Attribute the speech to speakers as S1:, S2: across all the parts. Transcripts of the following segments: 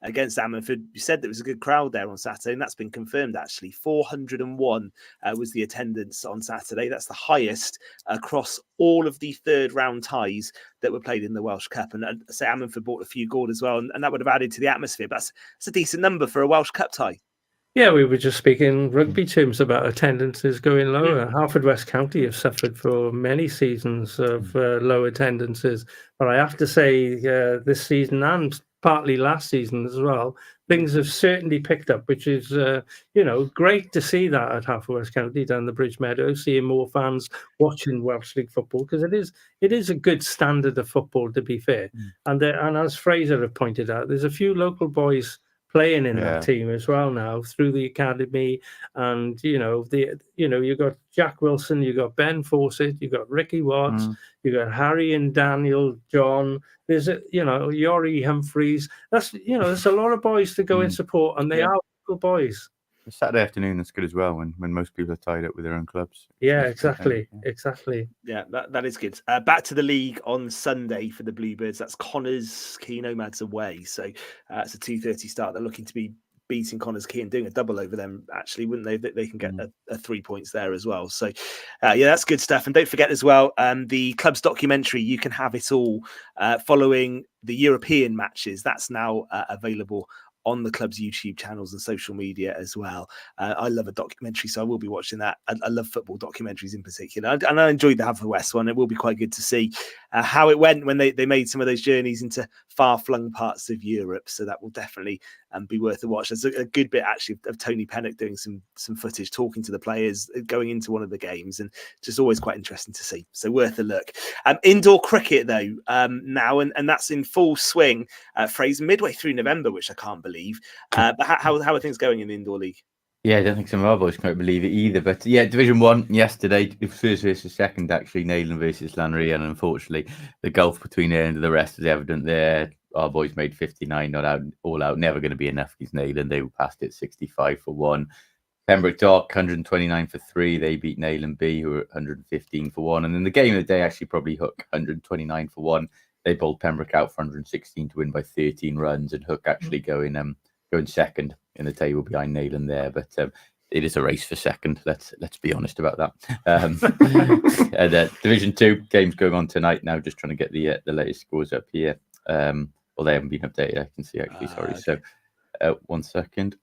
S1: against Ammanford. You said there was a good crowd there on Saturday, and that's been confirmed, actually. 401 was the attendance on Saturday. That's the highest across all of the third round ties that were played in the Welsh Cup. And say Ammanford bought a few goals as well, and that would have added to the atmosphere. But that's a decent number for a Welsh Cup tie.
S2: Yeah, we were just speaking rugby terms about attendances going lower. Haverfordwest County have suffered for many seasons of low attendances. But I have to say this season and partly last season as well, things have certainly picked up, which is, great to see that at Haverfordwest County down the Bridge Meadows, seeing more fans watching Welsh League football, because it is a good standard of football, to be fair. And as Fraser have pointed out, there's a few local boys playing in that team as well now through the academy, and you got Jack Wilson, you got Ben Fawcett, you got Ricky Watts, you got Harry and Daniel John. There's Yori Humphreys. There's a lot of boys to go in support, and they are local boys.
S3: A Saturday afternoon, that's good as well when most people are tied up with their own clubs.
S2: Yeah, exactly.
S1: Yeah, that is good. Back to the league on Sunday for the Bluebirds. That's Connors Key Nomads away. So it's a 2:30 start. They're looking to be beating Connors Key and doing a double over them, actually, wouldn't they? They can get a 3 points there as well. So, that's good stuff. And don't forget as well, the club's documentary, You Can Have It All, following the European matches. That's now available on the club's YouTube channels and social media as well. I love a documentary, so I will be watching that. I love football documentaries in particular. And I enjoyed the Haverfordwest one. It will be quite good to see how it went when they made some of those journeys into far-flung parts of Europe. So that will definitely be worth a watch. There's a good bit, actually, of Tony Pennock doing some footage, talking to the players, going into one of the games, and just always quite interesting to see. So worth a look. Indoor cricket, though, now, and that's in full swing. Fraser, midway through November, which I can't believe. But how are things going in the indoor league?
S3: Yeah, I don't think some of our boys can believe it either. But yeah, Division 1 yesterday, first versus second, actually, Neyland versus Lannery. And unfortunately, the gulf between there and the rest is evident there. Our boys made 59, not out, all out, never going to be enough against Neyland. They were past it 65 for 1. Pembroke Dock, 129 for 3. They beat Neyland B, who were 115 for 1. And then the game of the day, actually, probably Hook, 129 for 1. They bowled Pembroke out for 116 to win by 13 runs. And Hook actually going second in the table behind Neyland there. But it is a race for second. Let's be honest about that. And, Division 2 games going on tonight now. Just trying to get the latest scores up here. Well, they haven't been updated. I can see actually. Sorry. Okay. So 1 second.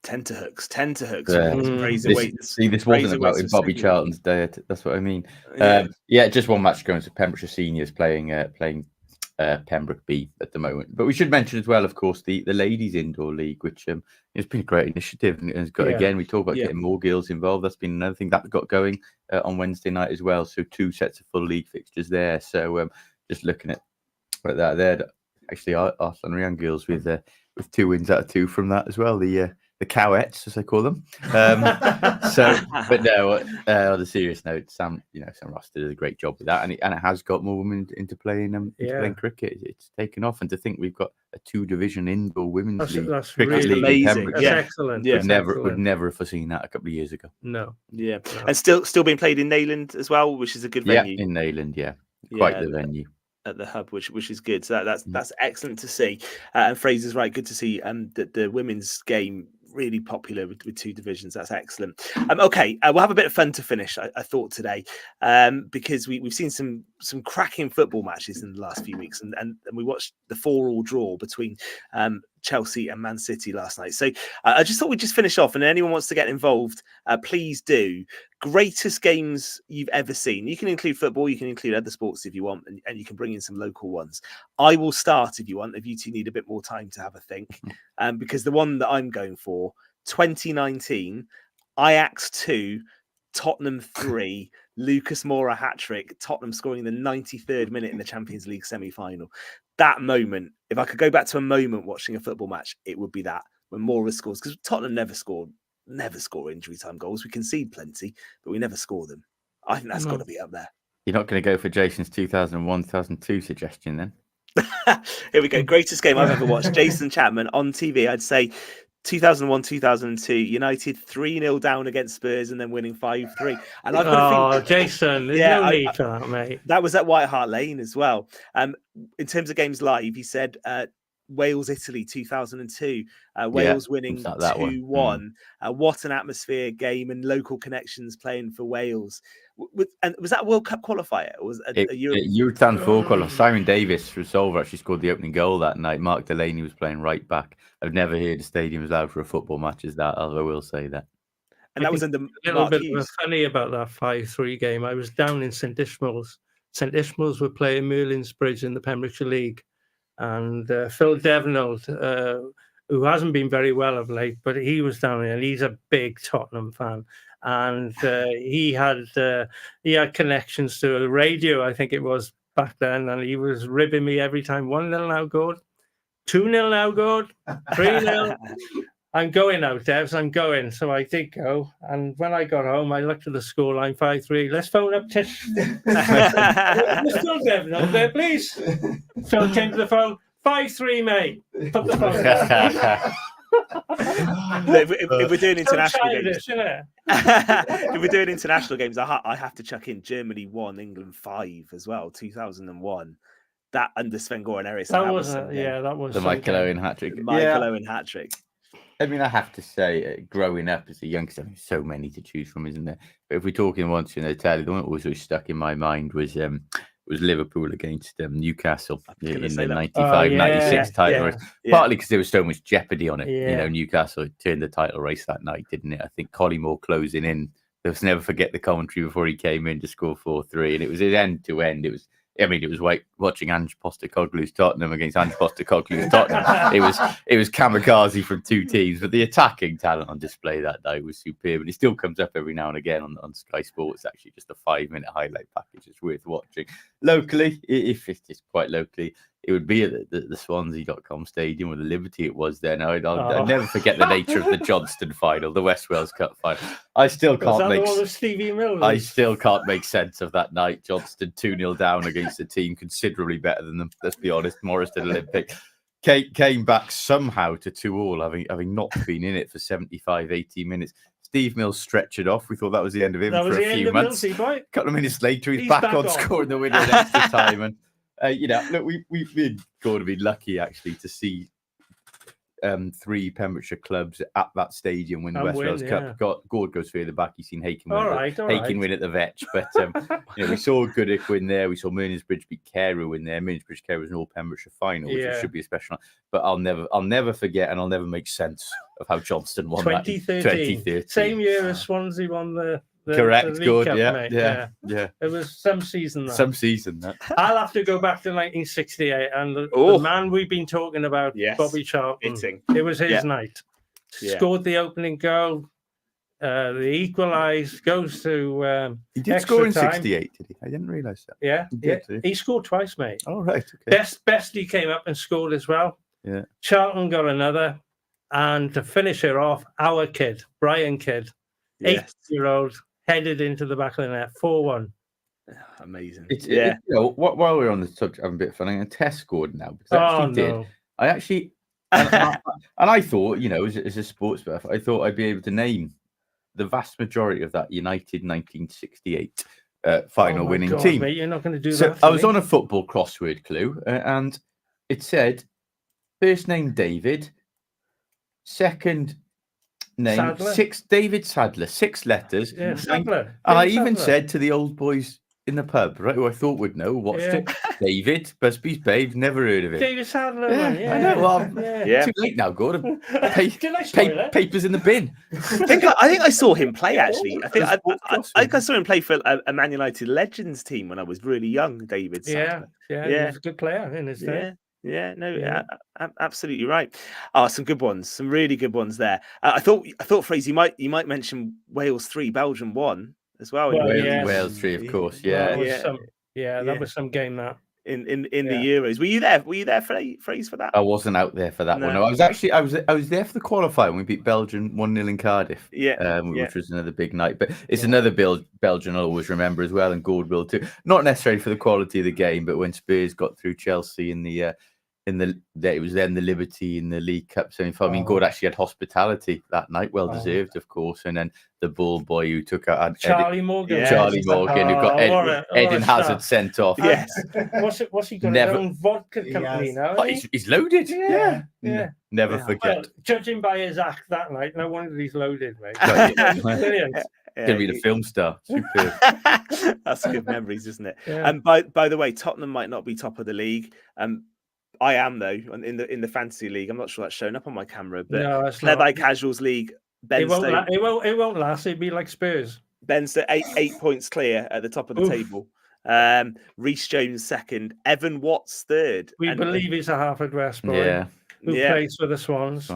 S1: Tenterhooks.
S3: This wasn't about in Bobby Charlton's day. That's what I mean. Just one match going to Pembrokeshire Seniors playing Pembroke B at the moment. But we should mention as well, of course, the ladies indoor league, which has been a great initiative, and has got again. We talk about getting more girls involved. That's been another thing that got going on Wednesday night as well. So 2 sets of full league fixtures there. So just looking at that there, actually our Llanrhian girls with 2 wins out of 2 from that as well. The Cowettes, as I call them. But no, on a serious note, Sam Ross did a great job with that, and it has got more women into playing playing cricket. It's taken off, and to think we've got a 2-division indoor women's league.
S2: That's
S1: cricket
S2: really
S1: league amazing.
S2: That's excellent.
S1: Yeah.
S3: Would never have foreseen that a couple of years ago.
S2: No.
S1: Yeah, no. And still being played in Neyland as well, which is a good venue.
S3: Yeah, in Neyland, quite the venue.
S1: At the hub, which is good. So that's excellent to see. And Fraser's right. Good to see that the women's game really popular with 2 divisions. That's excellent. Okay, we'll have a bit of fun to finish, I thought, today, because we've seen some cracking football matches in the last few weeks, and we watched the 4-4 draw between Chelsea and Man City last night. So I just thought we'd just finish off, and anyone wants to get involved, please do. Greatest games you've ever seen. You can include football, you can include other sports if you want, and you can bring in some local ones. I will start if you want, if you two need a bit more time to have a think, because the one that I'm going for, 2019, Ajax 2, Tottenham 3, Lucas Moura hat-trick, Tottenham scoring in the 93rd minute in the Champions League semi-final. That moment, if I could go back to a moment watching a football match, it would be that, when Moura scores, because Tottenham never score injury time goals. We concede plenty, but we never score them. I think that's got to be up there.
S3: You're not going to go for Jason's 2001-2002 suggestion then?
S1: Here we go. Greatest game I've ever watched. Jason Chapman on TV. I'd say 2001-2002, United 3-0 down against Spurs and then winning 5-3. And I've got to think,
S2: Jason, there's no need for that, mate.
S1: That was at White Hart Lane as well. In terms of games live, he said Wales Italy 2002, Wales winning
S3: that one.
S1: 2-1. What an atmosphere game and local connections playing for Wales. And was that a World Cup qualifier? Or was a European?
S3: European 4 qualifier. Simon Davis from Solver actually scored the opening goal that night. Mark Delaney was playing right back. I've never heard a stadium as loud for a football match as that, although I will say that.
S1: And that was under
S2: a little
S1: Mark
S2: bit
S1: Hughes.
S2: funny about that 5-3 game. I was down in St Ishmael's. St Ishmael's were playing Merlin's Bridge in the Pembrokeshire League, and Phil Devnold, who hasn't been very well of late, but he was down there, and he's a big Tottenham fan, and he had connections to a radio, I think it was back then, and he was ribbing me every time. 1-0 now, Gord. 2-0 now, Gord. 3-0. I'm going now, Devs. I'm going. So I did go. And when I got home, I looked at the scoreline 5-3. Let's phone up Tish. Let's go, Dev. No, there, please. Phil came to the phone. 5-3, mate. Put the phone down.
S1: If we're doing international games,
S2: yeah.
S1: if we're doing international games, I have to chuck in Germany 1, England 5 as well, 2001. That under Sven-Goran Eriksson.
S2: That was
S3: the Michael Owen hat-trick.
S1: Michael Owen hat-trick.
S3: I mean, I have to say, growing up as a youngster, there's so many to choose from, isn't there? But if we're talking once in Italy, the one that was always stuck in my mind was Liverpool against Newcastle in the 95-96 title race. Partly because there was so much jeopardy on it.
S2: Yeah.
S3: You know, Newcastle turned the title race that night, didn't it? I think Collymore closing in. Let's never forget the commentary before he came in to score 4-3. And it was end to end. It was like watching Ange Postecoglou's Tottenham against Ange Postecoglou's Tottenham. It was kamikaze from two teams, but the attacking talent on display that night was superb. And it still comes up every now and again on Sky Sports. Actually, just a 5-minute highlight package. It's worth watching. Locally, if it's quite locally, it would be at the Swansea.com stadium, or the Liberty it was then. I'll never forget the nature of the Johnston final, the West Wales Cup final. I still can't make sense of that night. Johnston 2-0 down against a team considerably better than them. Let's be honest, Morriston Olympic came back somehow to 2-2, having not been in it for 75, 80 minutes. Steve Mills stretched it off. We thought that was the end of him for a few months. A couple of minutes later, he's back on scoring the winner in extra time. And look, we've been going to be lucky actually to see 3 Pembrokeshire clubs at that stadium win the West Wales Cup. Gord goes further back. You've seen Haken win at the Vetch, but we saw Goodwick win there. We saw Merlin's-Bridge beat Carew win there. Merlin's-Bridge Carew was an all Pembrokeshire final, which should be a special. But I'll never forget, and I'll never make sense of how Johnston won
S2: 2013. Same year as Swansea won the
S3: correct, good,
S2: Cup,
S3: yeah.
S2: It was some season.
S3: That.
S2: I'll have to go back to 1968, and the man we've been talking about, Bobby Charlton. It was his night. Scored the opening goal. The equalised, goes to
S3: he did score in 68, did he? I didn't realise that.
S2: Yeah, he scored twice, mate.
S3: Oh, right, okay.
S2: Bestie came up and scored as well.
S3: Yeah.
S2: Charlton got another, and to finish her off, our kid, Brian Kidd, 8-year-old, headed into the back of the net, 4-1.
S1: Amazing.
S3: While we're on the subject, I'm a bit funny. I'm going to test scored now because I actually and I thought, as a sports buff, I thought I'd be able to name the vast majority of that United 1968 final winning team.
S2: Mate, you're not going to do
S3: so
S2: that.
S3: I was on a football crossword clue, and it said first name David, second name David Sadler, 6 letters.
S2: Yeah, Sadler.
S3: And I even said to the old boys in the pub, right, who I thought would know, watched it. David, Busby's Babe, never heard of it.
S2: David Sadler,
S3: I know. Well, too late now, Gordon. Papers in the bin.
S1: I think I saw him play actually. I think I saw him play for a Man United Legends team when I was really young. David Sadler.
S2: He was a good player in his day.
S1: Absolutely right. Some good ones, some really good ones there. I thought, Fraser, you might mention Wales 3, Belgium 1 as well.
S3: Wales 3, of course.
S2: That was some game that
S1: in the Euros. Were you there? Were you there, Fraser, for that?
S3: I wasn't out there for that one. No, I was there for the qualifier when we beat Belgium 1-0 in Cardiff. Which was another big night. But it's another Belgian I'll always remember as well, and Gord will too. Not necessarily for the quality of the game, but when Spurs got through Chelsea in the it was then the Liberty in the League Cup semi-final. I mean, Gord actually had hospitality that night, well deserved, of course. And then the ball boy who took out
S2: Charlie Morgan.
S3: Charlie Morgan, who got Eden Hazard sent off.
S1: Yes.
S2: What's he got? His own vodka company now.
S3: Oh, he's loaded.
S2: Yeah.
S3: Never forget.
S2: Well, judging by his act that night, no wonder he's loaded, mate. Brilliant.
S3: Going to be the film star. Superb.
S1: That's good memories, isn't it?
S2: Yeah.
S1: And by the way, Tottenham might not be top of the league. I am though in the fantasy league. I'm not sure that's shown up on my camera, but
S2: No,
S1: Clever Casuals League.
S2: It won't last. It'd be like Spurs.
S1: Ben's eight points clear at the top of the table. Reece Jones second, Evan Watts third.
S2: We believe he's a Harvard West boy.
S3: Yeah.
S2: Who plays for the Swans?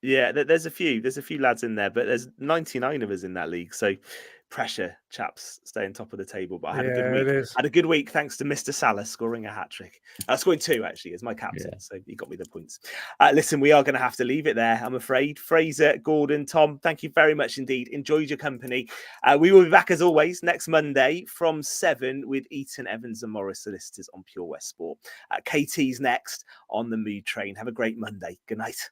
S1: Yeah, there's a few lads in there, but there's 99 of us in that league. So pressure, chaps, staying top of the table. But I had a good week. Had a good week thanks to Mr. Salah scoring a hat trick. Scoring 2 actually as my captain, so he got me the points. Listen, we are going to have to leave it there, I'm afraid. Fraser, Gordon, Tom, thank you very much indeed. Enjoyed your company. We will be back as always next Monday from 7 with Eaton-Evans and Morris Solicitors on Pure West Sport. KT's next on the Mood Train. Have a great Monday. Good night.